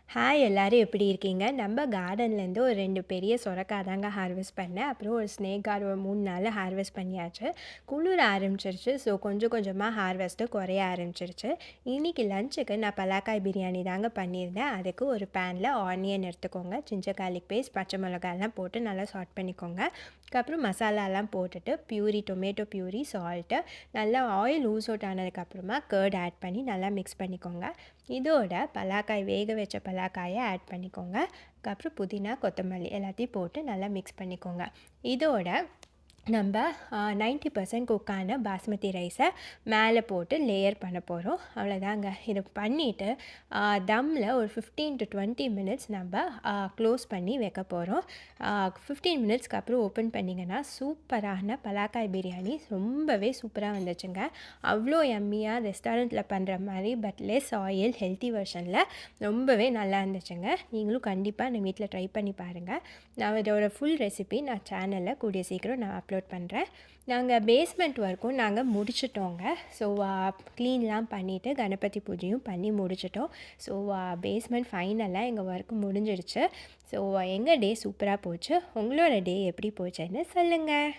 Hi எல்லாரும் எப்படி இருக்கீங்க? நம்ம கார்டன்லேருந்து ஒரு 2 பெரிய சொரக்காய் தாங்க ஹார்வெஸ்ட் பண்ணேன். அப்புறம் ஒரு ஸ்னேக் கார்ட் ஒரு 3 நாள்ல ஹார்வெஸ்ட் பண்ணியாச்சு. குளிர ஆரம்பிச்சிருச்சு. ஸோ கொஞ்சம் கொஞ்சமா ஹார்வெஸ்ட்டு குறைய ஆரம்பிச்சிருச்சு. இன்னைக்கு லஞ்சுக்கு நான் பலாக்காய் பிரியாணி தாங்க பண்ணியிருந்தேன். அதுக்கு ஒரு பேனில் ஆனியன் எடுத்துக்கோங்க. ஜிஞ்சர் கார்லிக் பேஸ்ட், பச்சை மிளகாய்லாம் போட்டு நல்லா சாட் பண்ணிக்கோங்க. அதுக்கப்புறம் மசாலாலாம் போட்டுட்டு பியூரி, டொமேட்டோ பியூரி, சால்ட்டு, நல்லா ஆயில் லூஸ் அவுட் ஆனதுக்கப்புறமா கர்ட் ஆட் பண்ணி நல்லா மிக்ஸ் பண்ணிக்கோங்க. இதோட பலாக்காய் வேக வச்ச பலாக்காயை ஆட் பண்ணிக்கோங்க. அதுக்கப்புறம் புதினா, கொத்தமல்லி எல்லாத்தையும் போட்டு நல்லா மிக்ஸ் பண்ணிக்கோங்க. இதோட நம்ம 90% குக்கான பாஸ்மதி ரைஸை மேலே போட்டு லேயர் பண்ண போகிறோம். அவ்வளோதாங்க. இதை பண்ணிவிட்டு தம்மில் ஒரு 15 to 20 மினிட்ஸ் நம்ம க்ளோஸ் பண்ணி வைக்க போகிறோம். 15 மினிட்ஸ்க்கு அப்புறம் ஓப்பன் பண்ணிங்கன்னா சூப்பரான பலாக்காய் பிரியாணி ரொம்பவே சூப்பராக வந்துச்சுங்க. அவ்வளோ எம்மியாக ரெஸ்டாரண்ட்டில் பண்ணுற மாதிரி பட் லெஸ் ஆயில், ஹெல்த்தி வெர்ஷனில் ரொம்பவே நல்லா இருந்துச்சுங்க. நீங்களும் கண்டிப்பாக இந்த வீட்டில் ட்ரை பண்ணி பாருங்கள். நான் இதோட ஃபுல் ரெசிபி நான் சேனலில் கூடிய சீக்கிரம் நான் அப்லோட் பண்ணுறேன். நாங்கள் பேஸ்மெண்ட் ஒர்க்கும் நாங்கள் முடிச்சிட்டோங்க. ஸோ க்ளீன்லாம் பண்ணிவிட்டு கணபதி பூஜையும் பண்ணி முடிச்சிட்டோம். ஸோ பேஸ்மெண்ட் ஃபைனலாக எங்கள் ஒர்க் முடிஞ்சிடுச்சு. ஸோ எங்கள் டே சூப்பராக போச்சு. உங்களோட டே எப்படி போச்சுன்னு சொல்லுங்கள்.